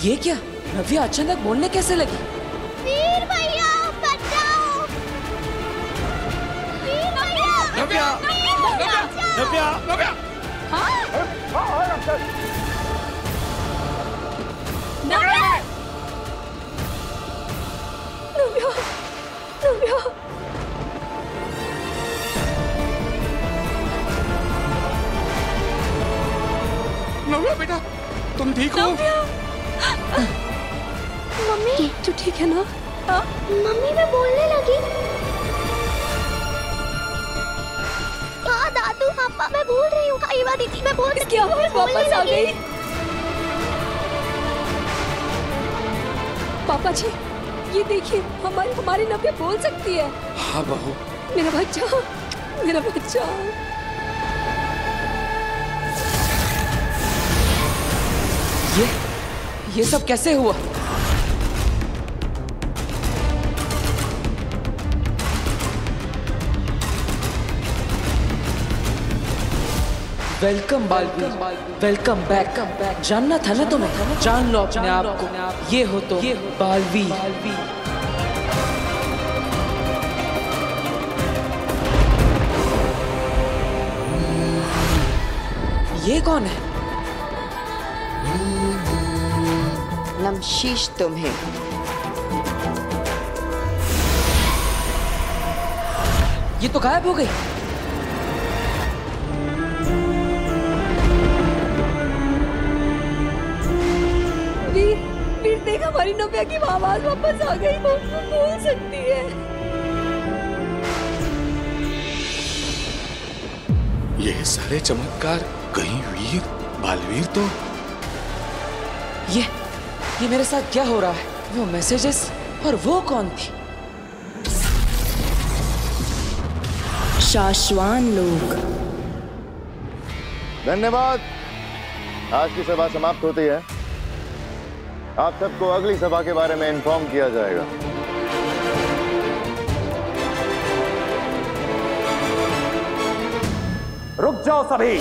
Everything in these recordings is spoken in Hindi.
ये क्या? नव्या अचानक बोलने कैसे लगी? वीर भैया बचाओ! वीर भैया! नव्या! नव्या! नव्या! नव्या! नव्या, नव्या, नव्या बेटा, तुम ठीक हो? मम्मी, तू ठीक है ना? मम्मी मैं बोलने लगी। हाँ दादू, पापा मैं भूल रही हूँ। कई बार दीदी मैं बोल इसकी आवाज वापस आ गई। पापा जी, ये देखिए, हमारी नव्या बोल सकती है। हाँ बहू। मेरा बच्चा, मेरा बच्चा। ये सब कैसे हुआ? Welcome Baalveer, welcome back. जानना था ना तुम्हें, जान लो अपने आप को। ये हो तो बालवीर। ये कौन है? नमशीश तुम्हें। ये तो गायब हो गई। वीर देख, हमारी नव्या की आवाज वापस आ गई। वो बोल सकती है। ये सारे चमत्कार कहीं वीर, बालवीर तो। ये मेरे साथ क्या हो रहा है? वो मैसेजेस और वो कौन थी? शाश्वान लोग। धन्यवाद। आज की सभा समाप्त होती है। आप सबको अगली सभा के बारे में इन्फॉर्म किया जाएगा। रुक जाओ सभी।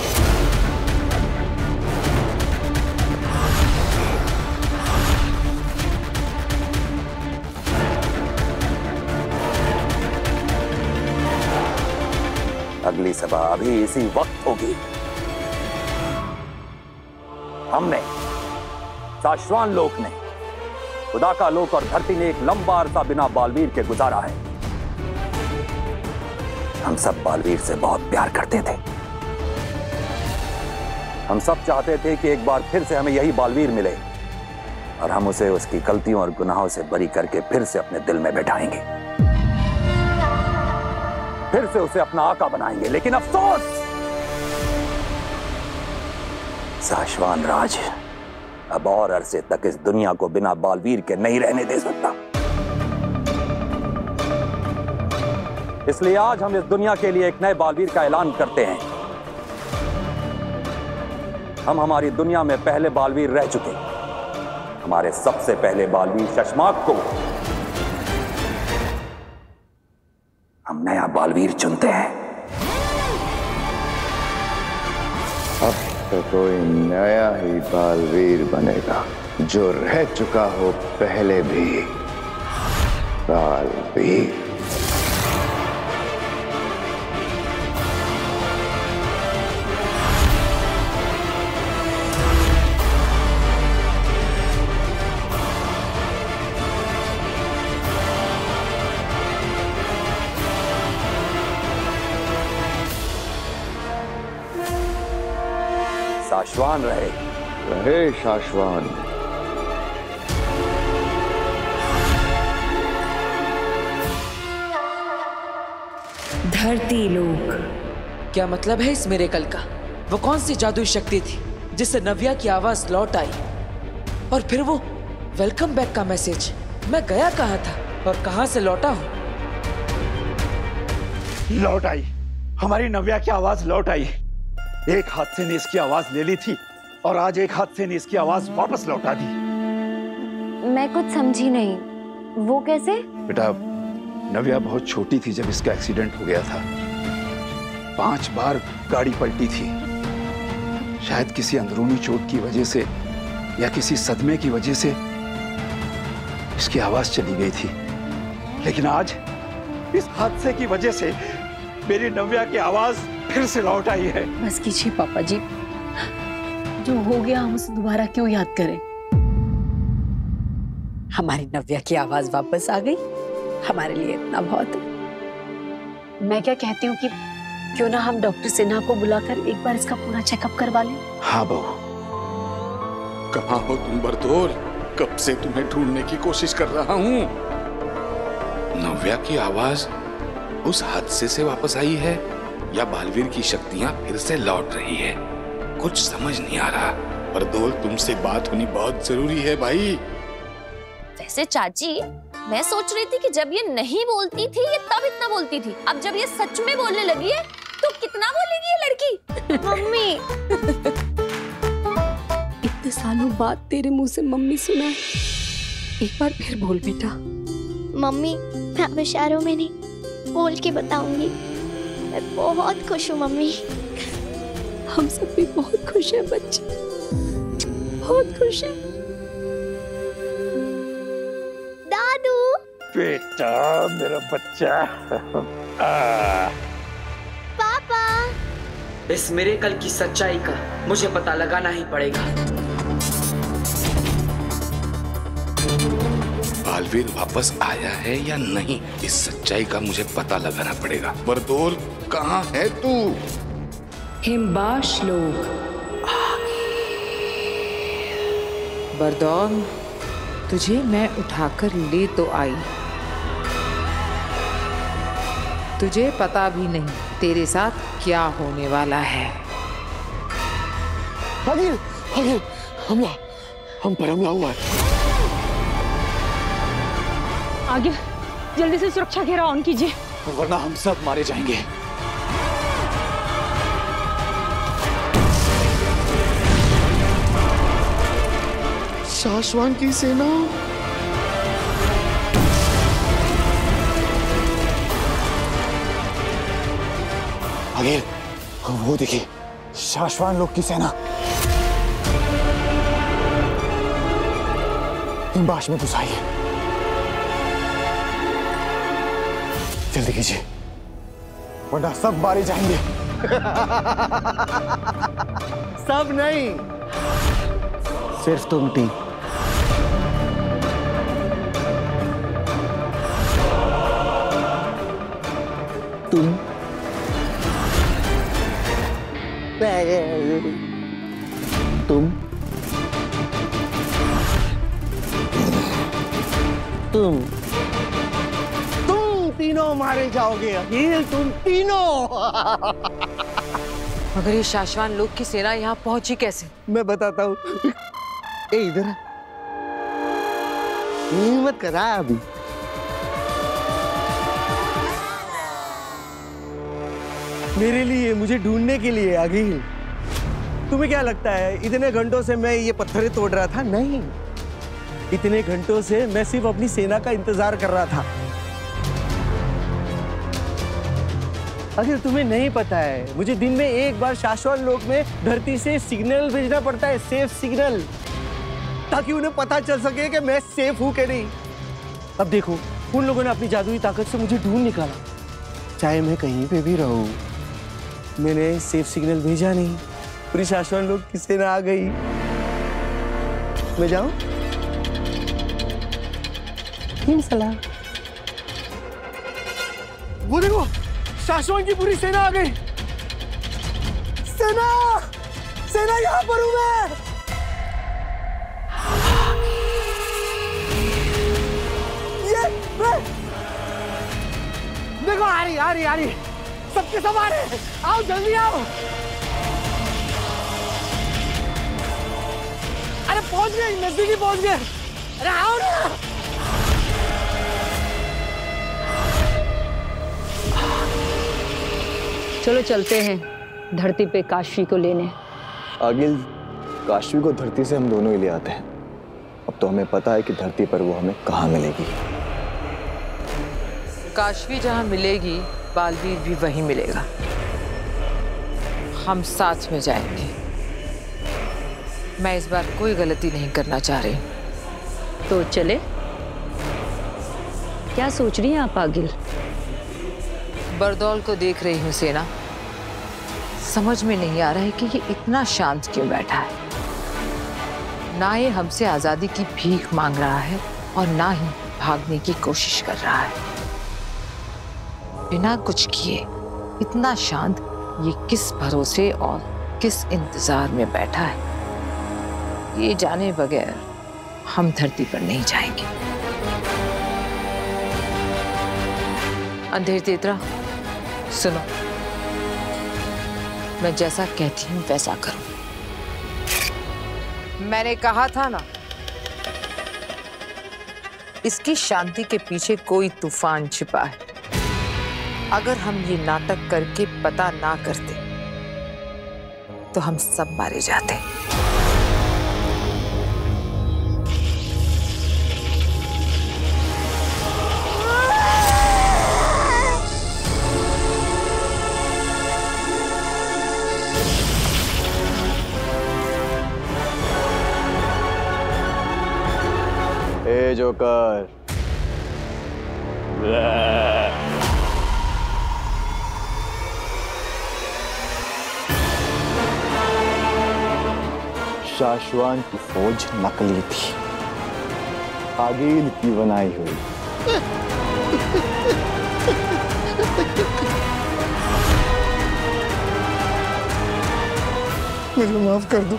अगली सभा अभी इसी वक्त होगी। हमने, शाश्वान लोक ने, खुदा का लोक और धरती ने एक लंबा अरसा बिना बालवीर के गुजारा है। हम सब बालवीर से बहुत प्यार करते थे। हम सब चाहते थे कि एक बार फिर से हमें यही बालवीर मिले और हम उसे उसकी गलतियों और गुनाहों से बरी करके फिर से अपने दिल में बैठाएंगे, फिर से उसे अपना आका बनाएंगे। लेकिन अफसोस, शाश्वान राज अब और अरसे तक इस दुनिया को बिना बालवीर के नहीं रहने दे सकता। इसलिए आज हम इस दुनिया के लिए एक नए बालवीर का ऐलान करते हैं। हम हमारी दुनिया में पहले बालवीर रह चुके, हमारे सबसे पहले बालवीर शशमाक को हम नया बालवीर चुनते हैं। अब तो कोई नया ही बालवीर बनेगा जो रह चुका हो पहले भी बालवीर। शाश्वान रहे शाश्वान। धरती लोक। क्या मतलब है इस मिरेकल का? वो कौन सी जादुई शक्ति थी जिससे नव्या की आवाज लौट आई? और फिर वो वेलकम बैक का मैसेज, मैं गया कहाँ था और कहाँ से लौटा हूँ? लौट आई, हमारी नव्या की आवाज लौट आई। एक हादसे ने इसकी आवाज ले ली थी और आज एक हादसे ने इसकी आवाज वापस लौटा दी। मैं कुछ समझी नहीं, वो कैसे? बेटा, नव्या बहुत छोटी थी जब इसका एक्सीडेंट हो गया था। 5 बार गाड़ी पलटी थी। शायद किसी अंदरूनी चोट की वजह से या किसी सदमे की वजह से इसकी आवाज चली गई थी, लेकिन आज इस हादसे की वजह से मेरी नव्या की आवाज फिर से लौट आई है। बस कीजिए पापा जी, जो हो गया हम उसे दोबारा क्यों याद करें। हमारी नव्या की आवाज वापस आ गई, हमारे लिए इतना बहुत है। मैं क्या कहती हूँ कि क्यों ना हम डॉक्टर सिन्हा को बुलाकर एक बार इसका पूरा चेकअप करवा लें। हाँ बहू। कहाँ हो तुम बरदौल? कब से तुम्हें ढूंढने की कोशिश कर रहा हूँ। नव्या की आवाज उस हादसे से वापस आई है या बालवीर की शक्तियां फिर से लौट रही है, कुछ समझ नहीं आ रहा। बरदौल, तुमसे बात होनी बहुत जरूरी है भाई। वैसे चाची, मैं सोच रही थी कि जब ये नहीं बोलती थी ये तब इतना बोलती थी, अब जब ये सच में बोलने लगी है तो कितना बोलेगी ये लड़की। मम्मी, इतने सालों बाद तेरे मुंह से मम्मी सुना है, एक बार फिर बोल बेटा। मम्मी, मैं अब इशारों में नहीं बोल के बताऊंगी। मैं बहुत खुश हूँ मम्मी। हम सब भी बहुत खुश हैं बच्चे, बहुत खुश हैं। दादू, बेटा, मेरा बच्चा। पापा, इस मिरेकल की सच्चाई का मुझे पता लगाना ही पड़ेगा। बालवीर वापस आया है या नहीं, इस सच्चाई का मुझे पता लगाना पड़ेगा। बरदौल, कहाँ है तू? हिमबाश लोग। बरदौल, तुझे मैं उठाकर ले तो आई, तुझे पता भी नहीं तेरे साथ क्या होने वाला है। हमला, हम पर हमला हुआ है। आगे जल्दी से सुरक्षा घेरा ऑन कीजिए, वरना हम सब मारे जाएंगे। शाश्वान की सेना। आगे वो देखिए, शाश्वान लोग की सेना हिमबाश में घुस आई है। जल्दी कीजिए, वरना सब मारे जाएंगे। सब नहीं, सिर्फ तुम तीन। तुम तुम तीनों मारे जाओगे अखिल, तुम तीनों। मगर ये शाश्वान लोग की सेना यहाँ पहुंची कैसे? मैं बताता हूँ। इधर हिम्मत करा अभी। मेरे लिए, मुझे ढूंढने के लिए अखिल। तुम्हें क्या लगता है इतने घंटों से मैं ये पत्थरें तोड़ रहा था? नहीं, इतने घंटों से मैं सिर्फ अपनी सेना का इंतजार कर रहा था। अगर तुम्हें नहीं पता है, मुझे दिन में एक बार शाश्वान लोक में धरती से सिग्नल भेजना पड़ता है, सेफ सिग्नल, ताकि उन्हें पता चल सके कि मैं सेफ हूं कि नहीं। अब देखो, उन लोगों ने अपनी जादुई ताकत से मुझे ढूंढ निकाला। चाहे मैं कहीं पे भी रहूं, मैंने सेफ सिग्नल भेजा नहीं, पूरी शाश्वान लोक की सेना आ गई। मैं जाऊं? सलाह। वो देखो, शाश्वान की पूरी सेना आ गई। सेना, सेना यहाँ पर हूं मैं। ये देखो, आ रही, सबके सब आ रहे। आओ जल्दी आओ। अरे पहुंच गए, नजदीक ही पहुंच गए। अरे आओ ना। चलो चलते हैं धरती पे काशी को लेने। आगिल, काशी को धरती से हम दोनों ही ले आते हैं। अब तो हमें पता है कि धरती पर वो हमें कहाँ मिलेगी। काशवी जहाँ मिलेगी, बालवीर भी वहीं मिलेगा। हम साथ में जाएंगे। मैं इस बार कोई गलती नहीं करना चाह रही। तो चले? क्या सोच रही हैं आप पागिल? बरदौल को देख रही हूँ सेना, समझ में नहीं आ रहा है कि ये इतना शांत क्यों बैठा है। ना ये हमसे आजादी की भीख मांग रहा है और ना ही भागने की कोशिश कर रहा है। बिना कुछ किए इतना शांत ये किस भरोसे और किस इंतजार में बैठा है, ये जाने बगैर हम धरती पर नहीं जाएंगे। अंधेर तेतरा, सुनो, मैं जैसा कहती हूँ वैसा करो। मैंने कहा था ना, इसकी शांति के पीछे कोई तूफान छिपा है। अगर हम ये नाटक करके पता ना करते तो हम सब मारे जाते। ए जोकर, शाश्वान की फौज नकली थी, आगिल की बनाई हुई। मुझे माफ कर दो,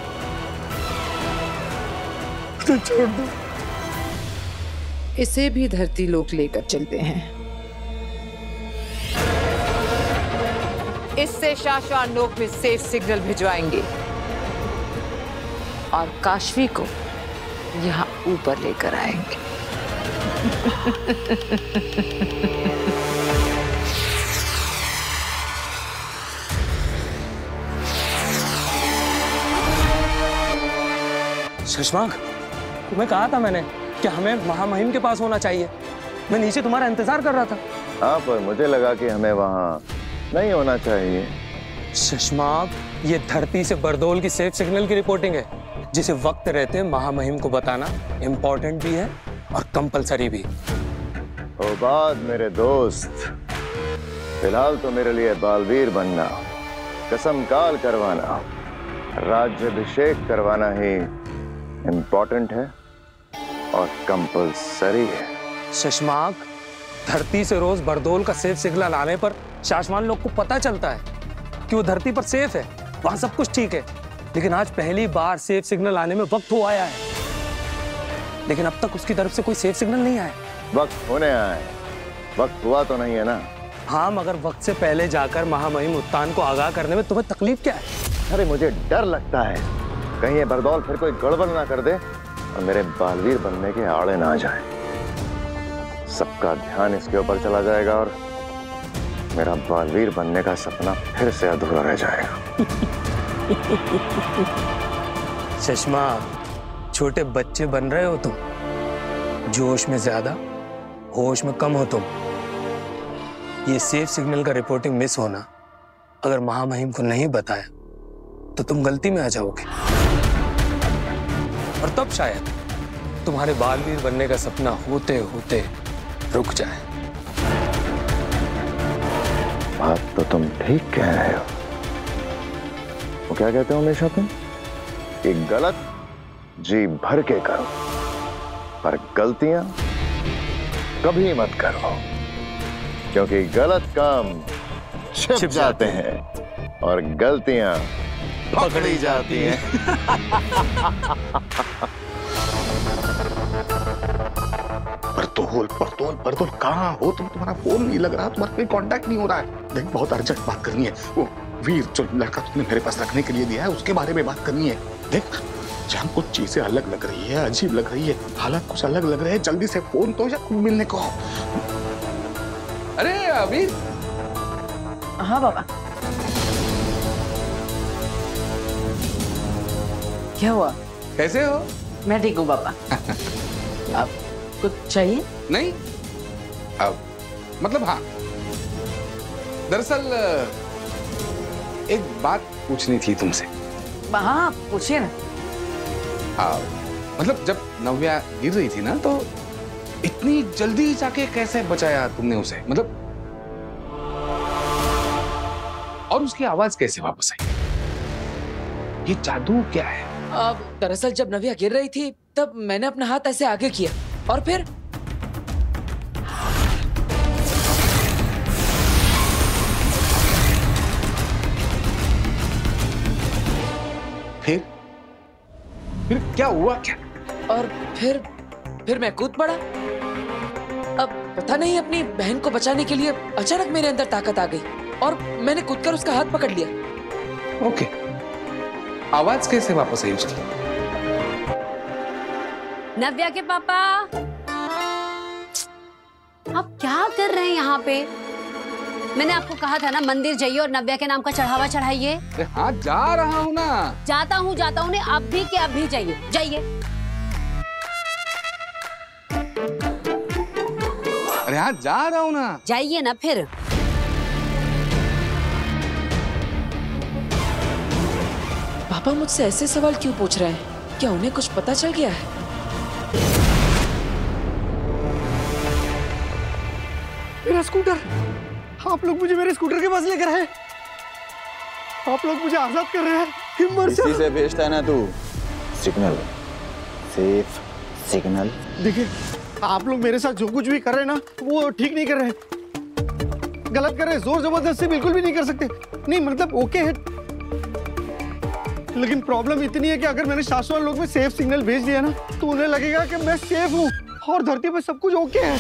मुझे छोड़ दो। इसे भी धरती लोक लेकर चलते हैं। इससे शाश्वान लोक में सेफ सिग्नल भिजवाएंगे और काशवी को यहाँ ऊपर लेकर आएंगे। शशांक, तुम्हें कहा था मैंने कि हमें महामहिम के पास होना चाहिए। मैं नीचे तुम्हारा इंतजार कर रहा था। हाँ, पर मुझे लगा कि हमें वहाँ नहीं होना चाहिए। शशांक, ये धरती से बरदौल की सेफ सिग्नल की रिपोर्टिंग है, जिसे वक्त रहते महामहिम को बताना इम्पोर्टेंट भी है और कंपलसरी भी। ओ बात मेरे दोस्त, फिलहाल तो मेरे लिए बालवीर बनना, कसम काल करवाना, राज्याभिषेक करवाना ही इम्पोर्टेंट है और कंपलसरी है। शशांक, धरती से रोज बरदौल का सेफ सिग्नल आने पर शाश्वान लोग को पता चलता है कि वो धरती पर सेफ है, वहां सब कुछ ठीक है। लेकिन आज पहली बार सेफ सिग्नल आने में वक्त हो आया है, लेकिन अब तक उसकी तरफ से कोई सेफ सिग्नल नहीं आया। वक्त होने आए, वक्त हुआ तो नहीं है ना। हाँ, मगर वक्त से पहले जाकर महामहिम उत्तान को आगाह करने में तुम्हें तकलीफ क्या है? अरे मुझे डर लगता है कहीं ये बरदौल फिर कोई गड़बड़ ना कर दे और मेरे बालवीर बनने के आड़े ना आ जाए। सबका ध्यान इसके ऊपर चला जाएगा और मेरा बालवीर बनने का सपना फिर से अधूरा रह जाएगा। शशांक, छोटे बच्चे बन रहे हो तुम, जोश में ज्यादा होश में कम हो तुम। ये सेफ सिग्नल का रिपोर्टिंग मिस होना अगर महामहिम को नहीं बताया तो तुम गलती में आ जाओगे और तब शायद तुम्हारे बालवीर बनने का सपना होते होते रुक जाए। बात तो तुम ठीक कह रहे हो। वो क्या कहते हो हमेशा तुम, कि गलत जी भर के करो पर गलतियां कभी मत करो, क्योंकि गलत काम छिप जाते हैं और गलतियां पकड़ी जाती हैं। बरदौल कहाँ हो तुम? तुम्हारा फोन नहीं लग रहा, तुम्हारा कोई कांटेक्ट नहीं हो रहा है। देख, बहुत अर्जेंट बात करनी है। वो वीर जो लड़का तुमने मेरे पास रखने के लिए दिया है, उसके बारे में बात करनी है। देख, जहाँ कुछ चीजें अलग लग रही है, अजीब लग रही है, हालात कुछ अलग लग रहे हैं, जल्दी से फोन तो या खुद मिलने को। अरे वीर। हाँ बाबा। क्या हुआ? कैसे हो? मैं ठीक हूँ बाबा। अब कुछ चाहिए? नहीं, अब मतलब हाँ, दरअसल एक बात पूछनी थी तुमसे। हाँ, पूछिए ना। मतलब जब नव्या गिर रही थी ना तो इतनी जल्दी जाके कैसे बचाया तुमने उसे? मतलब और उसकी आवाज कैसे वापस आई? ये जादू क्या है? दरअसल जब नव्या गिर रही थी तब मैंने अपना हाथ ऐसे आगे किया और फिर क्या हुआ क्या? और फिर मैं कूद पड़ा। अब पता नहीं अपनी बहन को बचाने के लिए अचानक मेरे अंदर ताकत आ गई और मैंने कूदकर उसका हाथ पकड़ लिया। ओके, आवाज कैसे वापस आई उसकी? नव्या के पापा, आप क्या कर रहे हैं यहाँ पे? मैंने आपको कहा था ना मंदिर जाइए और नव्या के नाम का चढ़ावा चढ़ाइए। हाँ जा रहा हूँ ना। जाता हूँ ने अभी के अभी जाइए जाइए। अरे हाँ जा रहा हूँ ना। जाइए ना फिर। पापा मुझसे ऐसे सवाल क्यों पूछ रहे हैं? क्या उन्हें कुछ पता चल गया है? मेरा स्कूटर! आप लोग मुझे मेरे स्कूटर के पास लेकर आए। आप लोग मुझे आजाद कर रहे हैं। हिम्मत इसी से भेजता है ना तू सिग्नल, सेफ सिग्नल। देखिए, आप लोग मेरे साथ जो कुछ भी कर रहे हैं ना वो ठीक नहीं कर रहे हैं, गलत कर रहे हैं। जोर जबरदस्ती बिल्कुल भी नहीं कर सकते। नहीं मतलब ओके है, लेकिन प्रॉब्लम इतनी है कि अगर मैंने शाश्वत लोक में सेफ सिग्नल भेज दिया ना तो उन्हें लगेगा कि मैं सेफ हूँ और धरती पे सब कुछ ओके है।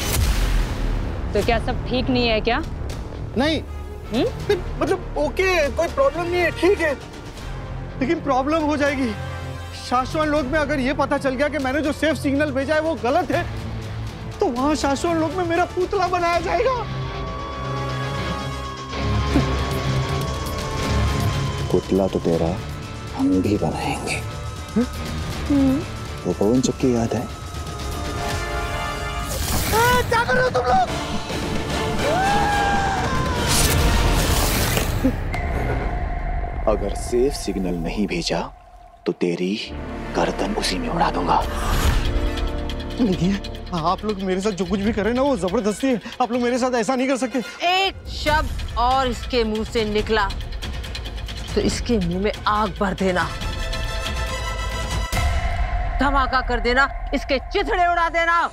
तो क्या सब ठीक नहीं है क्या? नहीं मतलब ओके है, कोई प्रॉब्लम नहीं है, ठीक है, लेकिन प्रॉब्लम हो जाएगी। शाश्वत लोक में अगर ये पता चल गया कि मैंने जो सेफ सिग्नल भेजा है वो गलत है तो वहां शाश्वत लोक में मेरा पुतला बनाया जाएगा। पुतला तो तेरा हम भी बनाएंगे। वो पवन चक्की याद है? क्या कर रहे हो तुम लोग? अगर सेफ सिग्नल नहीं भेजा तो तेरी गर्दन उसी में उड़ा दूंगा। नहीं, आप लोग मेरे साथ जो कुछ भी कर रहे हैं ना वो जबरदस्ती है। आप लोग मेरे साथ ऐसा नहीं कर सकते। एक शब्द और इसके मुंह से निकला तो इसके मुंह में आग भर देना, धमाका कर देना, इसके चिथड़े उड़ा देना।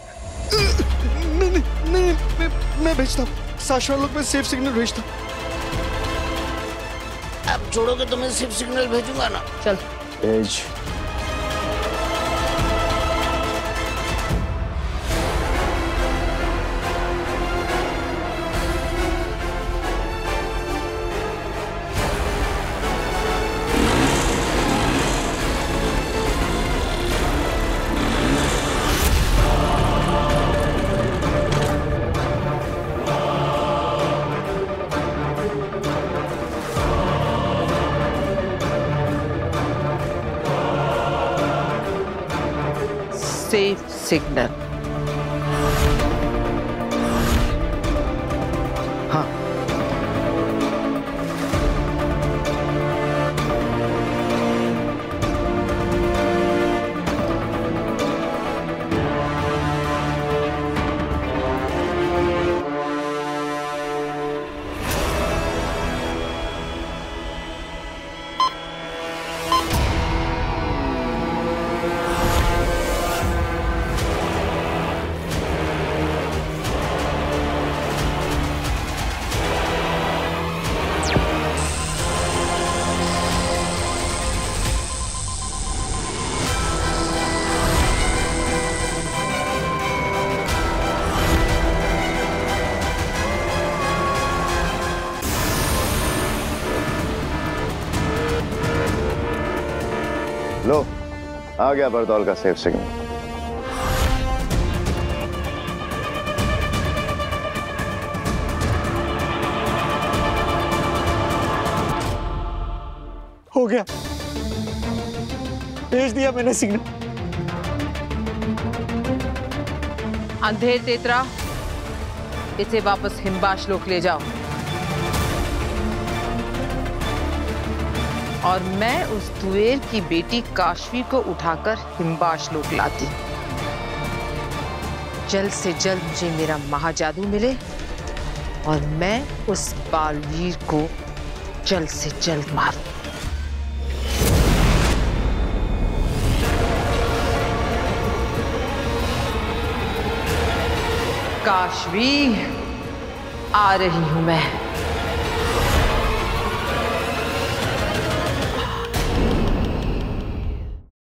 नहीं, मैं भेजता हूँ। शाश्वत लोक में सेफ सिग्नल भेजता हूँ। आप छोड़ोगे तो मैं सेफ सिग्नल भेजूंगा ना। चल भेज। Safe signal. हाँ, लो आ गया बरदौल का सेफ सिग्नल। हो गया, भेज दिया मैंने सिग्नल। अंधेर तेतरा, इसे वापस हिमबाश लोक ले जाओ। और मैं उस तुएर की बेटी काशवी को उठाकर हिम्बाश लोक लाती। जल्द से जल्द मुझे मेरा महाजादू मिले और मैं उस बालवीर को जल्द से जल्द मारूं। काशवी, आ रही हूं मैं।